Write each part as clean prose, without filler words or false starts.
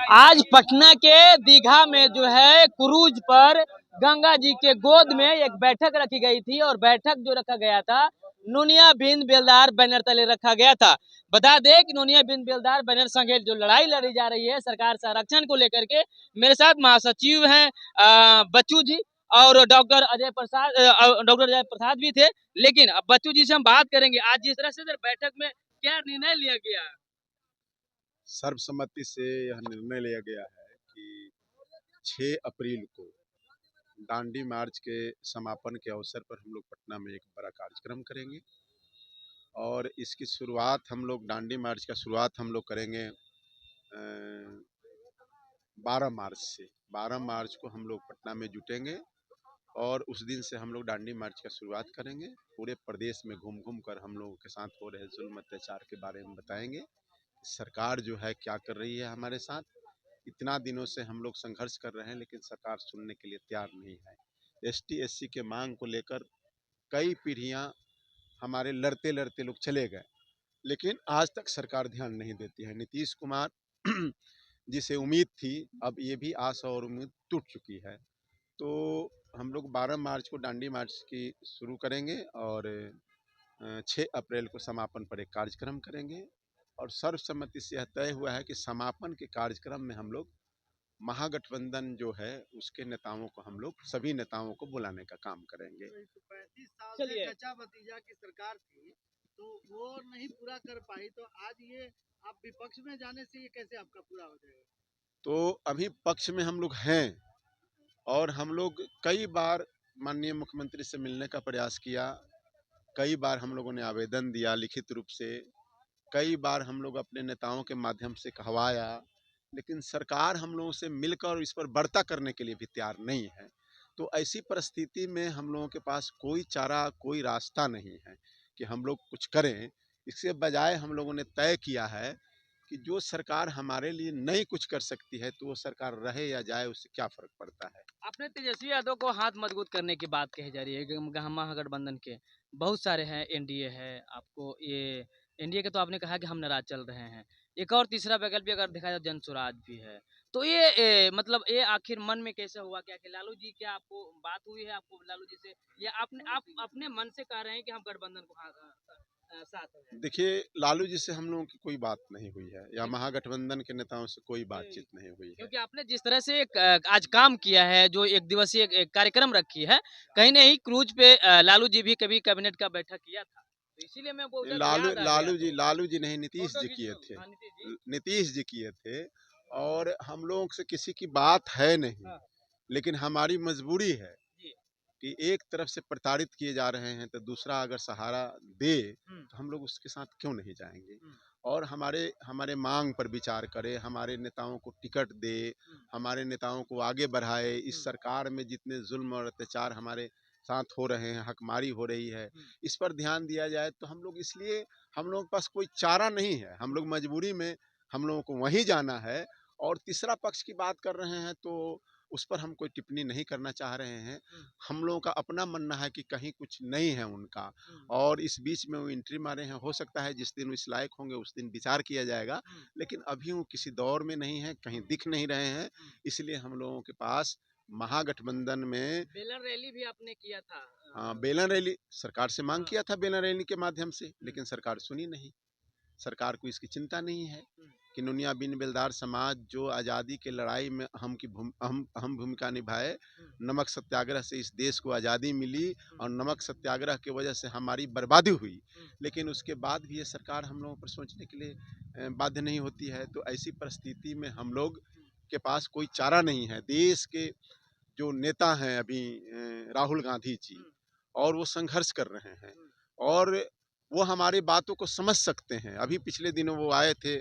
आज पटना के दीघा में जो है क्रूज पर गंगा जी के गोद में एक बैठक रखी गई थी और बैठक जो रखा गया था नूनिया बिन बेलदार बैनर तले रखा गया था। बता दें कि नूनिया बिन बेलदार बैनर संघ जो लड़ाई लड़ी जा रही है सरकार संरक्षण को लेकर के, मेरे साथ महासचिव हैं बच्चू जी और डॉक्टर अजय प्रसाद भी थे। लेकिन अब बच्चू जी से हम बात करेंगे, आज जिस तरह से बैठक में क्या निर्णय लिया गया। सर्वसम्मति से यह निर्णय लिया गया है कि 6 अप्रैल को दांडी मार्च के समापन के अवसर पर हम लोग पटना में एक बड़ा कार्यक्रम करेंगे और इसकी शुरुआत हम लोग दांडी मार्च का शुरुआत हम लोग करेंगे 12 मार्च से। 12 मार्च को हम लोग पटना में जुटेंगे और उस दिन से हम लोग दांडी मार्च का शुरुआत करेंगे। पूरे प्रदेश में घूम घूम कर हम लोगों के साथ हो रहे जुल्म अत्याचार के बारे में बताएंगे। सरकार जो है क्या कर रही है हमारे साथ। इतना दिनों से हम लोग संघर्ष कर रहे हैं लेकिन सरकार सुनने के लिए तैयार नहीं है। एसटी एससी के मांग को लेकर कई पीढ़ियां हमारे लड़ते लड़ते लोग चले गए लेकिन आज तक सरकार ध्यान नहीं देती है। नीतीश कुमार जिसे उम्मीद थी, अब ये भी आशा और उम्मीद टूट चुकी है। तो हम लोग 12 मार्च को दांडी मार्च की शुरू करेंगे और 6 अप्रैल को समापन पर एक कार्यक्रम करेंगे और सर्वसम्मति से यह तय हुआ है कि समापन के कार्यक्रम में हम लोग महागठबंधन जो है उसके नेताओं को हम लोग सभी नेताओं को बुलाने का काम करेंगे। 35 साल से चाचा भतीजा की सरकार थी तो वो नहीं पूरा कर पाई, तो आज ये आप विपक्ष में जाने से ये कैसे आपका पूरा हो जाएगा? तो अभी पक्ष में हम लोग हैं और हम लोग कई बार माननीय मुख्यमंत्री से मिलने का प्रयास किया, कई बार हम लोगों ने आवेदन दिया लिखित रूप से, कई बार हम लोग अपने नेताओं के माध्यम से कहवाया, लेकिन सरकार हम लोगों से मिलकर इस पर बढ़ता करने के लिए भी तैयार नहीं है। तो ऐसी परिस्थिति में हम लोगों के पास कोई चारा, कोई रास्ता नहीं है कि हम लोग कुछ करें। इसके बजाय हम लोगों ने तय किया है कि जो सरकार हमारे लिए नहीं कुछ कर सकती है तो वो सरकार रहे या जाए उससे क्या फर्क पड़ता है। आपने तेजस्वी यादव को हाथ मजबूत करने की बात कही जा रही है। महागठबंधन के बहुत सारे हैं, एनडीए है, आपको ये एनडीए के तो आपने कहा कि हम नाराज चल रहे हैं। एक और तीसरा विकल्प भी अगर देखा जाए जन स्वराज भी है। तो मतलब ये आखिर मन में कैसे हुआ क्या कि लालू जी, क्या आपको बात हुई है आपको लालू जी से, या आप अपने मन से कह रहे हैं कि हम गठबंधन को साथ हैं? देखिए, लालू जी से हम लोगों की कोई बात नहीं हुई है या महागठबंधन के नेताओं से कोई बातचीत नहीं हुई है। क्योंकि आपने जिस तरह से आज काम किया है, जो एक दिवसीय एक कार्यक्रम रखी है, कहीं नहीं क्रूज पे लालू जी भी कभी कैबिनेट का बैठक किया था, तो इसीलिए मैं वो लालू जी नहीं, नीतीश जी किए थे। हाँ, नीतीश जी किए थे और हम लोग से किसी की बात है नहीं, हाँ, लेकिन हमारी मजबूरी है जी, कि एक तरफ से प्रताड़ित किए जा रहे हैं तो दूसरा अगर सहारा दे तो हम लोग उसके साथ क्यों नहीं जाएंगे और हमारे हमारे मांग पर विचार करे, हमारे नेताओं को टिकट दे, हमारे नेताओं को आगे बढ़ाए। इस सरकार में जितने जुल्म और अत्याचार हमारे साथ हो रहे हैं, हकमारी हो रही है, इस पर ध्यान दिया जाए। तो हम लोग इसलिए, हम लोगों के पास कोई चारा नहीं है, हम लोग मजबूरी में हम लोगों को वहीं जाना है। और तीसरा पक्ष की बात कर रहे हैं तो उस पर हम कोई टिप्पणी नहीं करना चाह रहे हैं। हम लोगों का अपना मानना है कि कहीं कुछ नहीं है उनका और इस बीच में वो एंट्री मारे हैं। हो सकता है जिस दिन वो इस लायक होंगे उस दिन विचार किया जाएगा, लेकिन अभी वो किसी दौर में नहीं है, कहीं दिख नहीं रहे हैं। इसलिए हम लोगों के पास महागठबंधन में बेलर रैली भी आपने किया था। बेलन रैली सरकार से मांग किया था, बेलन रैली के माध्यम से, लेकिन सरकार सुनी नहीं। सरकार को इसकी चिंता नहीं है कि नूनिया बिन बेलदार समाज जो आज़ादी के लड़ाई में अहम भूमिका निभाए। नमक सत्याग्रह से इस देश को आज़ादी मिली और नमक सत्याग्रह की वजह से हमारी बर्बादी हुई, लेकिन उसके बाद भी ये सरकार हम लोगों पर सोचने के लिए बाध्य नहीं होती है। तो ऐसी परिस्थिति में हम लोग के पास कोई चारा नहीं है। देश के जो नेता हैं अभी राहुल गांधी जी, और वो संघर्ष कर रहे हैं और वो हमारी बातों को समझ सकते हैं। अभी पिछले दिनों वो आए थे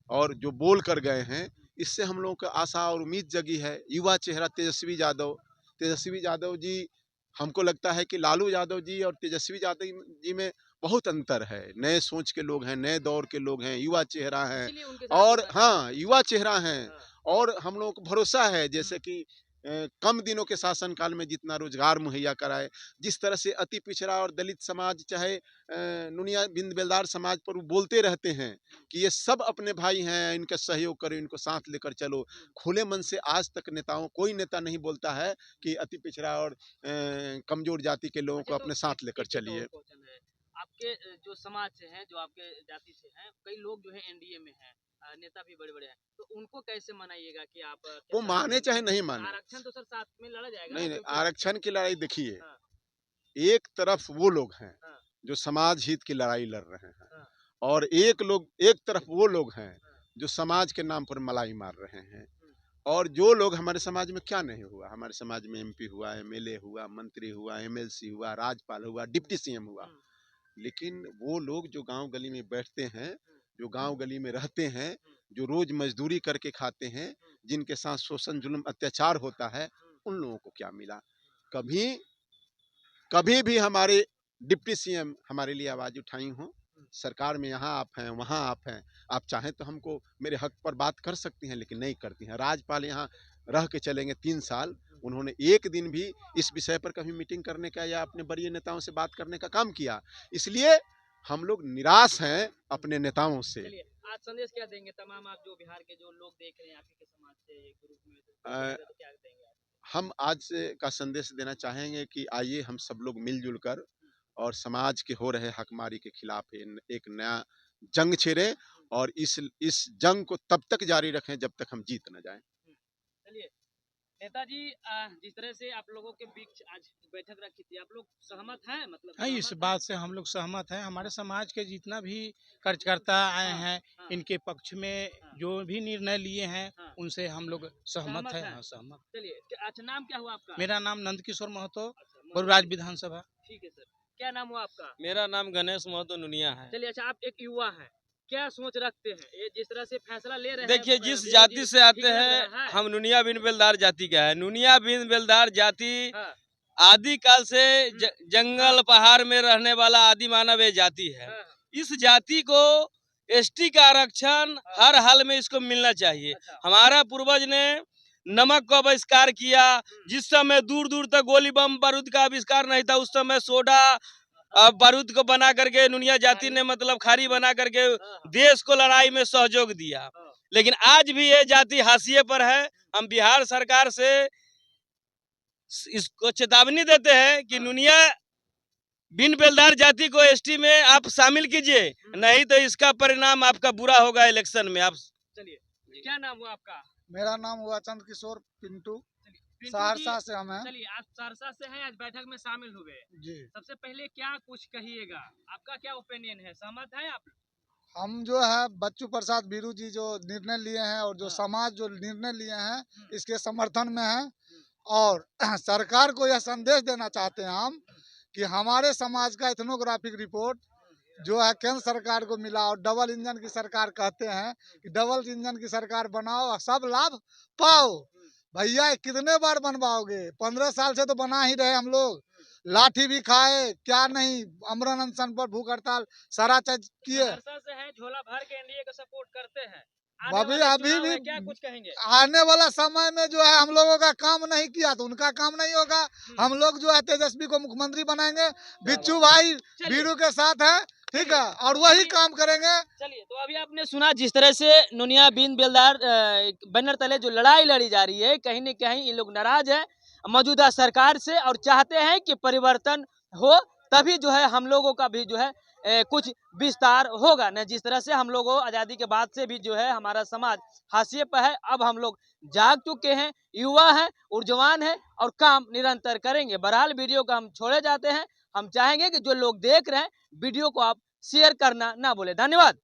और जो बोल कर गए हैं, इससे हम लोगों को आशा और उम्मीद जगी है। युवा चेहरा तेजस्वी यादव जी, हमको लगता है कि लालू यादव जी और तेजस्वी यादव जी में बहुत अंतर है। नए सोच के लोग हैं, नए दौर के लोग हैं, युवा चेहरा हैं और हाँ, युवा चेहरा हैं और हम लोगों को भरोसा है जैसे कि कम दिनों के शासनकाल में जितना रोजगार मुहैया कराए, जिस तरह से अति पिछड़ा और दलित समाज चाहे नुनिया बिंद बेलदार समाज पर वो बोलते रहते हैं कि ये सब अपने भाई हैं, इनका सहयोग करो, इनको साथ लेकर चलो। खुले मन से आज तक नेताओं कोई नेता नहीं बोलता है कि अति पिछड़ा और कमजोर जाति के लोगों को अच्छा, तो अपने साथ लेकर एक चीज़ चलिए। और क्वेश्चन है, आपके जो समाज से हैं, जो आपके जाति से हैं, कई लोग जो है एनडीए में हैं, नेता भी बड़े-बड़े हैं, तो उनको कैसे मनाइएगा कि आप क्या वो साथ माने में चाहे नहीं माने, आरक्षण तो सर साथ में लड़ा जाएगा ना, नहीं नहीं, क्योंकि आरक्षण की लड़ाई देखिए, हाँ, एक तरफ वो लोग हैं हाँ, जो समाज हित की लड़ाई लड़ रहे हैं, हाँ, और एक तरफ वो लोग हैं जो समाज के नाम पर मलाई मार रहे हैं। और जो लोग हमारे समाज में क्या नहीं हुआ, हमारे समाज में एमपी हुआ, एमएलए हुआ, मंत्री हुआ, एमएलसी हुआ, राज्यपाल हुआ, डिप्टी सीएम हुआ, हुँ, लेकिन वो लोग जो गांव गली में बैठते हैं, हुँ, जो गांव गली में रहते हैं, हुँ, जो रोज मजदूरी करके खाते हैं, हुँ, जिनके साथ शोषण जुल्म अत्याचार होता है, हुँ, उन लोगों को क्या मिला? कभी कभी भी हमारे डिप्टी सीएम हमारे लिए आवाज उठाई हो? हुँ, सरकार में यहाँ आप हैं, वहाँ आप हैं, आप चाहें तो हमको मेरे हक पर बात कर सकती हैं, लेकिन नहीं करती हैं। राज्यपाल यहाँ रह के चलेंगे 3 साल, उन्होंने एक दिन भी इस विषय पर कभी मीटिंग करने का या अपने वरीय नेताओं से बात करने का काम किया। इसलिए हम लोग निराश हैं अपने नेताओं से। चलिए, आज संदेश क्या देंगे तमाम आप जो बिहार के जो लोग देख रहे हैं आपके समाज से ग्रुप में, अ, तो क्या देंगे आप? हम आज से का संदेश देना चाहेंगे कि आइए हम सब लोग मिलजुल कर और समाज के हो रहे हकमारी के खिलाफ एक नया जंग छेड़ें, और इस जंग को तब तक जारी रखें जब तक हम जीत न जाएं। चलिए, नेताजी, जिस तरह से आप लोगों के बीच आज बैठक रखी थी, आप लोग सहमत हैं, मतलब हाँ, इस सहमत हैं? बात से हम लोग सहमत हैं। हमारे समाज के जितना भी कार्यकर्ता आए हाँ, हैं, हाँ, इनके पक्ष में हाँ, जो भी निर्णय लिए हैं, हाँ, उनसे हम लोग सहमत सहमत हैं। हैं? हाँ, सहमत। चलिए, अच्छा नाम क्या हुआ आपका? मेरा नाम नंदकिशोर महतो, अच्छा, बरुराज विधानसभा। ठीक है सर। क्या नाम हुआ आपका? मेरा नाम गणेश महतो नुनिया है। चलिए, अच्छा आप एक युवा हैं, क्या सोच रखते हैं? ये जिस तरह से फैसला ले रहे हैं देखिए, जिस विरोधी, जाति से ठीक आते लग हैं, रहा है? हम नुनिया बिन बेलदार जाति का है। नुनिया बिन बेलदार जाति हाँ, आदि काल से जंगल पहाड़ में रहने वाला आदि मानव ये जाति है। हाँ, इस जाति को एसटी का आरक्षण हाँ। हर हाल में इसको मिलना चाहिए। अच्छा, हमारा पूर्वज ने नमक का आविष्कार किया, जिस समय दूर दूर तक गोली बम बारूद का आविष्कार नहीं था, उस समय सोडा बारूद को बना करके नुनिया जाति ने मतलब खारी बना करके हाँ, देश को लड़ाई में सहयोग दिया। हाँ, लेकिन आज भी ये जाति हाशिए पर है। हम बिहार सरकार से इसको चेतावनी देते हैं कि हाँ। नुनिया बिन बेलदार जाति को एसटी में आप शामिल कीजिए, नहीं तो इसका परिणाम आपका बुरा होगा इलेक्शन में। आप चलिए, क्या नाम हुआ आपका? मेरा नाम हुआ चंद किशोर पिंटू, पिंटू जी, सहरसा से हम हैं। चलिए, आप सहरसा से हैं, आज बैठक में शामिल हुए। जी, सबसे पहले क्या कुछ कहिएगा, आपका क्या ओपिनियन है, सहमत हैं आप? हम जो है बच्चू प्रसाद बीरू जी जो निर्णय लिए हैं और जो हाँ। समाज जो निर्णय लिए हैं इसके समर्थन में हैं, और सरकार को यह संदेश देना चाहते हैं हम कि हमारे समाज का एथनोग्राफिक रिपोर्ट जो है केंद्र सरकार को मिला, और डबल इंजन की सरकार कहते हैं कि डबल इंजन की सरकार बनाओ और सब लाभ पाओ। भैया कितने बार बनवाओगे? 15 साल से तो बना ही रहे हम लोग, लाठी भी खाए, क्या नहीं, अमरन अनशन पर भूख हड़ताल सारा चीज किए। सहरसा से है, झोला भर के एनडीए को सपोर्ट करते हैं। अभी भी क्या कुछ कहेंगे? आने वाला समय में जो है हम लोगों का काम नहीं किया तो उनका काम नहीं होगा। हम लोग जो है तेजस्वी को मुख्यमंत्री बनाएंगे, बिच्छू भाई बीरू के साथ है, ठीक है, और वही काम करेंगे। चलिए, तो अभी आपने सुना जिस तरह से नुनिया बिन बेलदार बैनर तले जो लड़ाई लड़ी जा रही है, कहीं न कहीं ये लोग नाराज है मौजूदा सरकार से और चाहते हैं कि परिवर्तन हो, तभी जो है हम लोगों का भी जो है कुछ विस्तार होगा न। जिस तरह से हम लोगों आज़ादी के बाद से भी जो है हमारा समाज हाशिए पर है, अब हम लोग जाग चुके हैं, युवा हैं, ऊर्जवान हैं और काम निरंतर करेंगे। बहरहाल वीडियो को हम छोड़े जाते हैं, हम चाहेंगे कि जो लोग देख रहे हैं वीडियो को आप शेयर करना ना भूलें। धन्यवाद।